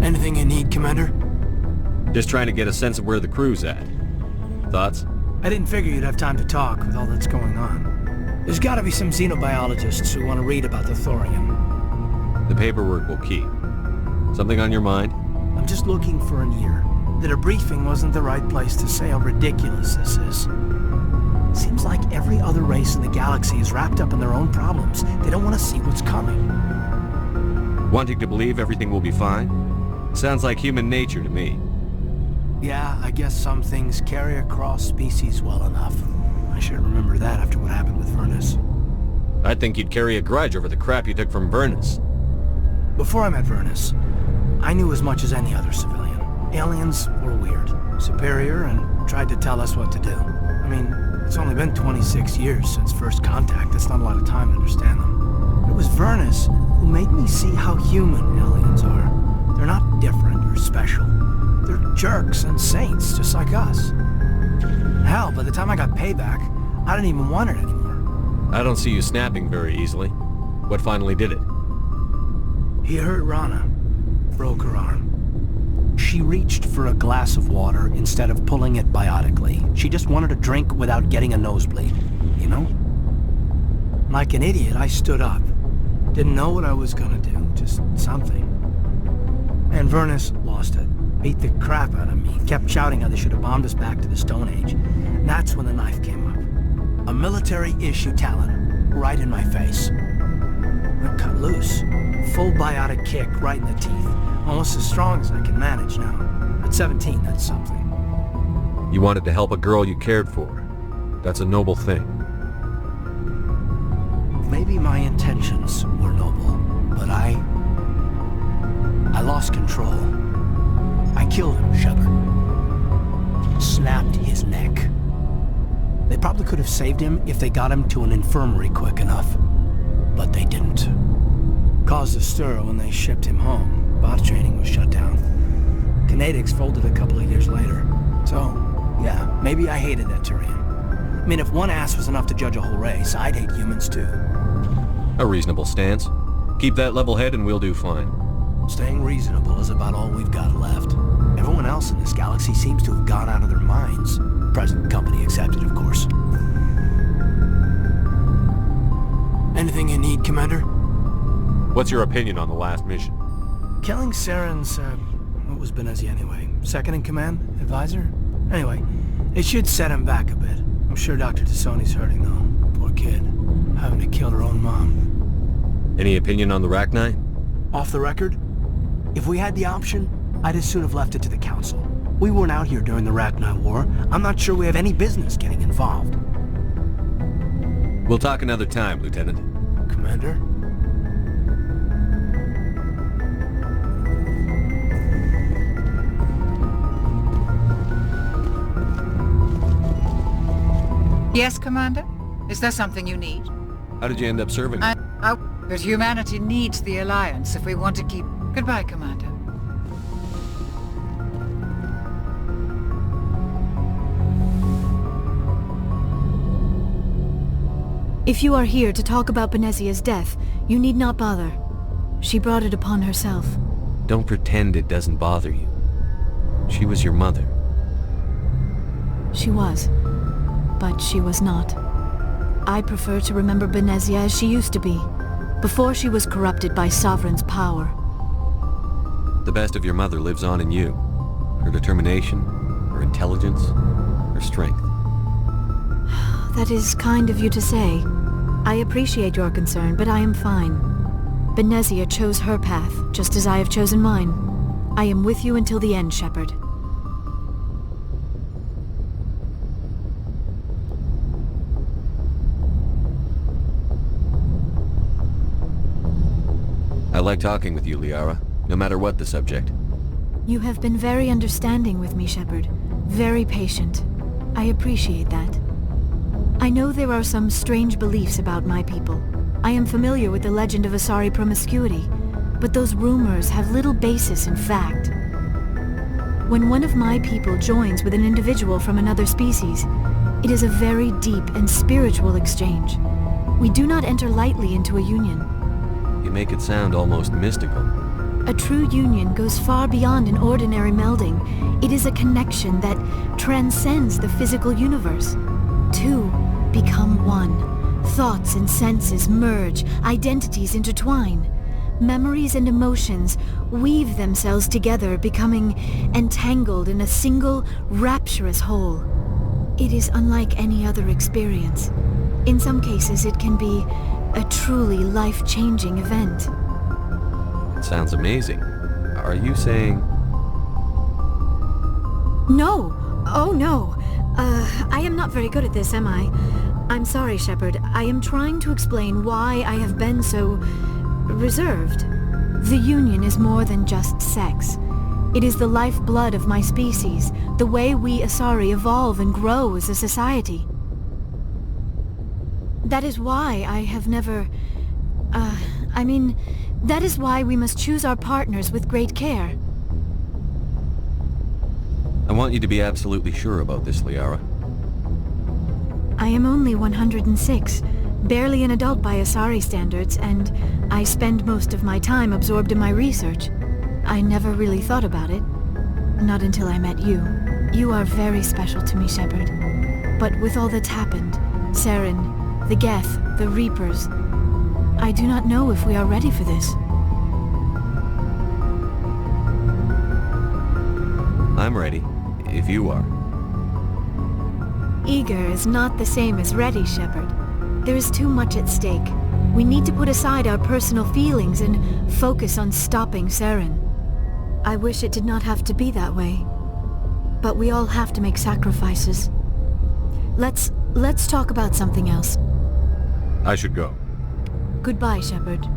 Anything you need, Commander? Just trying to get a sense of where the crew's at. Thoughts? I didn't figure you'd have time to talk with all that's going on. There's gotta be some xenobiologists who want to read about the thorium. The paperwork will keep. Something on your mind? I'm just looking for an ear. The debriefing wasn't the right place to say how ridiculous this is. Seems like every other race in the galaxy is wrapped up in their own problems. They don't want to see what's coming. Wanting to believe everything will be fine? Sounds like human nature to me. Yeah, I guess some things carry across species well enough. I should remember that after what happened with Vernus. I'd think you'd carry a grudge over the crap you took from Vernus. Before I met Vernus, I knew as much as any other civilian. Aliens were weird, superior, and tried to tell us what to do. I mean, it's only been 26 years since first contact. That's not a lot of time to understand them. It was Vernus who made me see how human aliens are. They're not different or special. They're jerks and saints, just like us. Hell, by the time I got payback, I didn't even want it anymore. I don't see you snapping very easily. What finally did it? He hurt Rana. Broke her arm. She reached for a glass of water instead of pulling it biotically. She just wanted a drink without getting a nosebleed, you know? Like an idiot, I stood up. Didn't know what I was gonna do, just something. And Vernus lost it. Beat the crap out of me. Kept shouting how they should have bombed us back to the Stone Age. And that's when the knife came up. A military-issue talent, right in my face. I cut loose. Full biotic kick right in the teeth. Almost as strong as I can manage now. At 17, that's something. You wanted to help a girl you cared for. That's a noble thing. Maybe my intentions were noble, but I lost control. I killed him, Shepard. Snapped his neck. They probably could have saved him if they got him to an infirmary quick enough. But they didn't. Caused a stir when they shipped him home. Bot training was shut down. Kinetics folded a couple of years later. So, yeah, maybe I hated that Turian. I mean, if one ass was enough to judge a whole race, I'd hate humans too. A reasonable stance. Keep that level head and we'll do fine. Staying reasonable is about all we've got left. Everyone else in this galaxy seems to have gone out of their minds. Present company accepted, of course. Anything you need, Commander? What's your opinion on the last mission? Killing Saren's, what was Benezia anyway? Second in command? Advisor? Anyway, it should set him back a bit. I'm sure Dr. Tassoni's hurting, though. Poor kid. Having to kill her own mom. Any opinion on the Rachni? Off the record? If we had the option, I'd as soon have left it to the Council. We weren't out here during the Rachni War. I'm not sure we have any business getting involved. We'll talk another time, Lieutenant. Commander? Yes, Commander? Is there something you need? How did you end up serving? But humanity needs the Alliance if we want to keep... Goodbye, Commander. If you are here to talk about Benezia's death, you need not bother. She brought it upon herself. Don't pretend it doesn't bother you. She was your mother. She was. But she was not. I prefer to remember Benezia as she used to be, before she was corrupted by Sovereign's power. The best of your mother lives on in you. Her determination, her intelligence, her strength. That is kind of you to say. I appreciate your concern, but I am fine. Benezia chose her path, just as I have chosen mine. I am with you until the end, Shepard. like talking with you, Liara, no matter what the subject. You have been very understanding with me, Shepard. Very patient. I appreciate that. I know there are some strange beliefs about my people. I am familiar with the legend of Asari promiscuity, but those rumors have little basis in fact. When one of my people joins with an individual from another species, it is a very deep and spiritual exchange. We do not enter lightly into a union. You make it sound almost mystical. A true union goes far beyond an ordinary melding. It is a connection that transcends the physical universe. Two become one. Thoughts and senses merge, identities intertwine. Memories and emotions weave themselves together, becoming entangled in a single, rapturous whole. It is unlike any other experience. In some cases, it can be a truly life-changing event. It sounds amazing. Are you saying... No! Oh, no! I am not very good at this, am I? I'm sorry, Shepard. I am trying to explain why I have been so... reserved. The Union is more than just sex. It is the lifeblood of my species, the way we Asari evolve and grow as a society. That is why I have never... that is why we must choose our partners with great care. I want you to be absolutely sure about this, Liara. I am only 106, barely an adult by Asari standards, and I spend most of my time absorbed in my research. I never really thought about it. Not until I met you. You are very special to me, Shepard. But with all that's happened, Saren, the Geth, the Reapers, I do not know if we are ready for this. I'm ready, if you are. Eager is not the same as ready, Shepard. There is too much at stake. We need to put aside our personal feelings and focus on stopping Saren. I wish it did not have to be that way. But we all have to make sacrifices. Let's talk about something else. I should go. Goodbye, Shepard.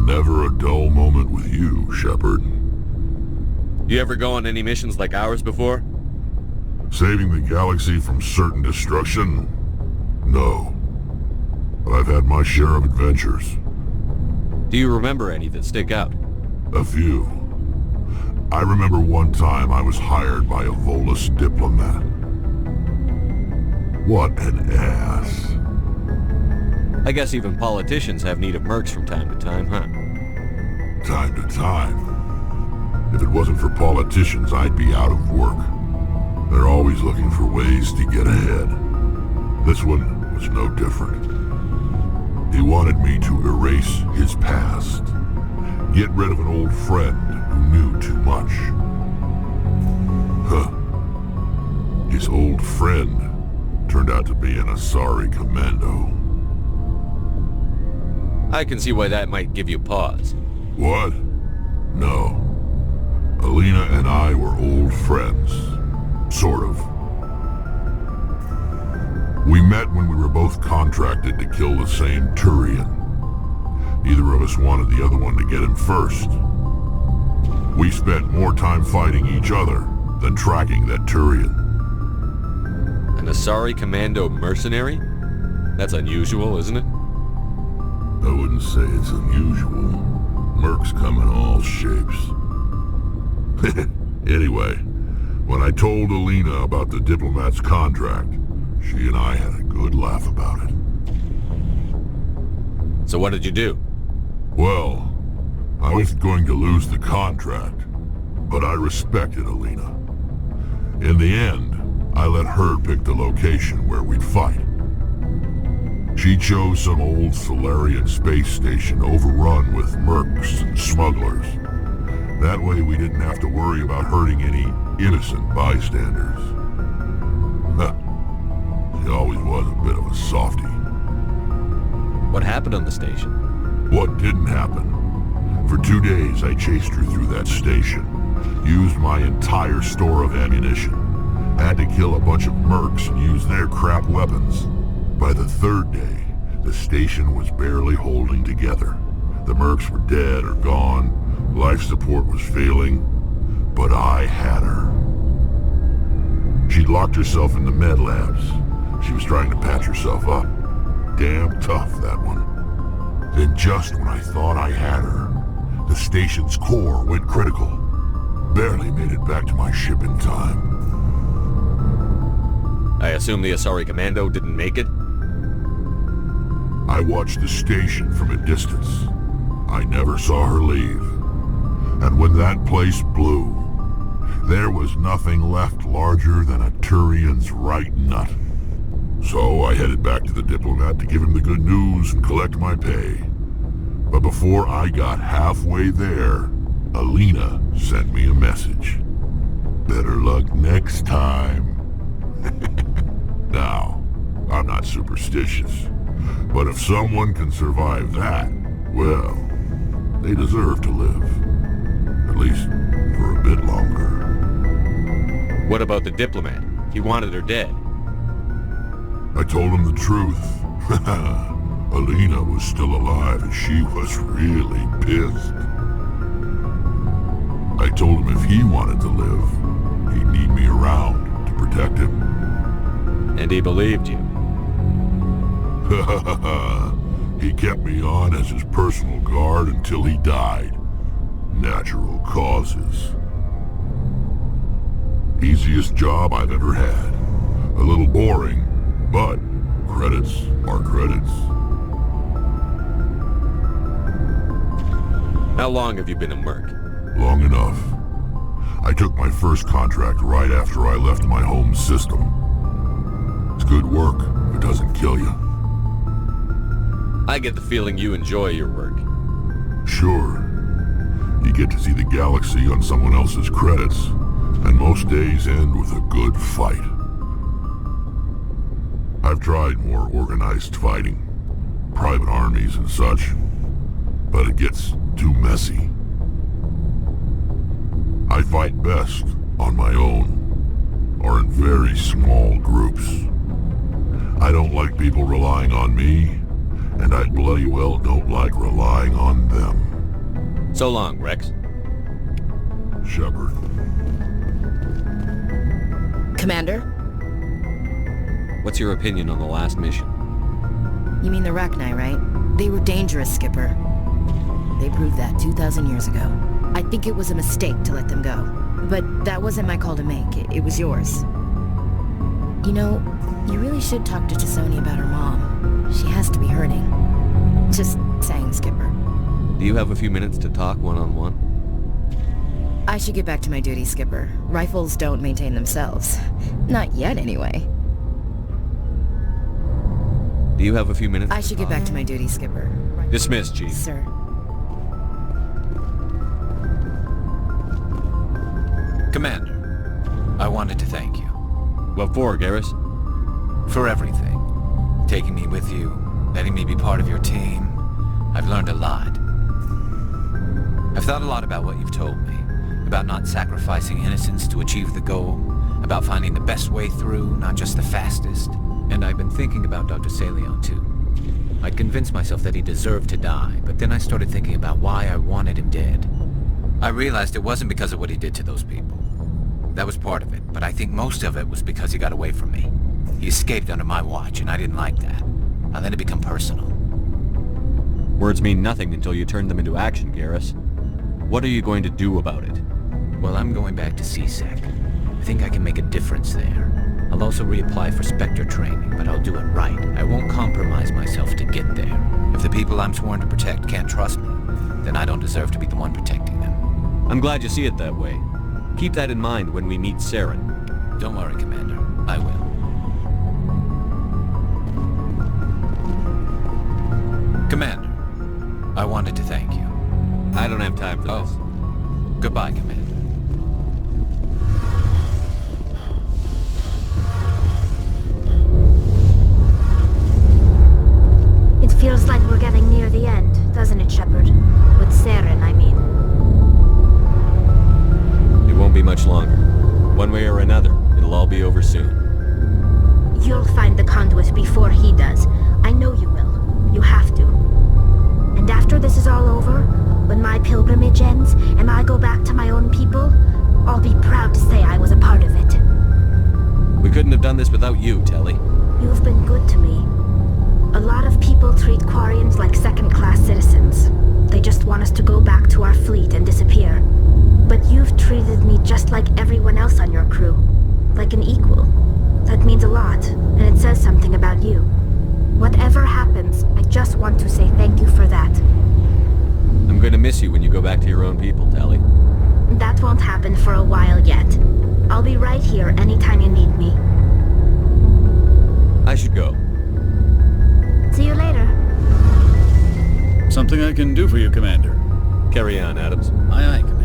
Never a dull moment with you, Shepard. You ever go on any missions like ours before? Saving the galaxy from certain destruction? No. But I've had my share of adventures. Do you remember any that stick out? A few. I remember one time I was hired by a Volus diplomat. What an ass. I guess even politicians have need of mercs from time to time, huh? Time to time. If it wasn't for politicians, I'd be out of work. They're always looking for ways to get ahead. This one was no different. He wanted me to erase his past. Get rid of an old friend who knew too much. Huh. His old friend turned out to be an Asari commando. I can see why that might give you pause. What? No. Alina and I were old friends. Sort of. We met when we were both contracted to kill the same Turian. Neither of us wanted the other one to get him first. We spent more time fighting each other than tracking that Turian. An Asari commando mercenary? That's unusual, isn't it? I wouldn't say it's unusual. Mercs come in all shapes. Anyway, when I told Alina about the diplomat's contract, she and I had a good laugh about it. So what did you do? Well, I was going to lose the contract, but I respected Alina. In the end, I let her pick the location where we'd fight. She chose some old Solarian space station overrun with mercs and smugglers. That way we didn't have to worry about hurting any innocent bystanders. Huh. She always was a bit of a softie. What happened on the station? What didn't happen? For 2 days I chased her through that station. Used my entire store of ammunition. Had to kill a bunch of mercs and use their crap weapons. By the 3rd day, the station was barely holding together. The mercs were dead or gone. Life support was failing. But I had her. She'd locked herself in the med labs. She was trying to patch herself up. Damn tough, that one. Then just when I thought I had her, the station's core went critical. Barely made it back to my ship in time. I assume the Asari Commando didn't make it? I watched the station from a distance. I never saw her leave. And when that place blew, there was nothing left larger than a Turian's right nut. So I headed back to the diplomat to give him the good news and collect my pay. But before I got halfway there, Alina sent me a message. Better luck next time. Now, I'm not superstitious, but if someone can survive that, well, they deserve to live. At least for a bit longer. What about the diplomat? He wanted her dead. I told him the truth. Alina was still alive and she was really pissed. I told him if he wanted to live, he'd need me around to protect him. And he believed you. He kept me on as his personal guard until he died. Natural causes. Easiest job I've ever had. A little boring, but credits are credits. How long have you been a merc? Long enough. I took my first contract right after I left my home system. It's good work if it doesn't kill you. I get the feeling you enjoy your work. Sure. You get to see the galaxy on someone else's credits, and most days end with a good fight. I've tried more organized fighting, private armies and such, but it gets too messy. I fight best on my own, or in very small groups. I don't like people relying on me, and I bloody well don't like relying on them. So long, Rex. Shepard. Commander? What's your opinion on the last mission? You mean the Rachni, right? They were dangerous, Skipper. They proved that 2,000 years ago. I think it was a mistake to let them go. But that wasn't my call to make. It was yours. You know, you really should talk to T'Soni about her mom. She has to be hurting. Just saying, Skipper. Do you have a few minutes to talk one-on-one? I should get back to my duty, Skipper. Rifles don't maintain themselves. Not yet, anyway. Do you have a few minutes? I should get back to my duty, Skipper. Dismissed, Chief. Sir. Commander, I wanted to thank you. What for, Garrus? For everything. Taking me with you, letting me be part of your team. I've learned a lot. I've thought a lot about what you've told me. About not sacrificing innocence to achieve the goal. About finding the best way through, not just the fastest. And I've been thinking about Dr. Saleon, too. I'd convinced myself that he deserved to die, but then I started thinking about why I wanted him dead. I realized it wasn't because of what he did to those people. That was part of it, but I think most of it was because he got away from me. He escaped under my watch, and I didn't like that. I let it become personal. Words mean nothing until you turn them into action, Garrus. What are you going to do about it? Well, I'm going back to C-Sec. I think I can make a difference there. I'll also reapply for Spectre training, but I'll do it right. I won't compromise myself to get there. If the people I'm sworn to protect can't trust me, then I don't deserve to be the one protecting them. I'm glad you see it that way. Keep that in mind when we meet Saren. Don't worry, Commander. I will. Commander, I wanted to thank you. I don't have time for this. Goodbye, Commander. It feels like we're getting near the end, doesn't it, Shepard? With Saren, I mean. It won't be much longer. One way or another, it'll all be over soon. You'll find the conduit before he does. I know you will. You have to. And after this is all over, when my pilgrimage ends, and I go back to my own people, I'll be proud to say I was a part of it. We couldn't have done this without you, Telly. You've been good to me. A lot of people treat Quarians like second-class citizens. They just want us to go back to our fleet and disappear. But you've treated me just like everyone else on your crew. Like an equal. That means a lot, and it says something about you. Whatever happens, I just want to say thank you for that. I'm gonna miss you when you go back to your own people, Telly. That won't happen for a while yet. I'll be right here anytime you need me. I should go. See you later. Something I can do for you, Commander. Carry on, Adams. Aye, aye, Commander.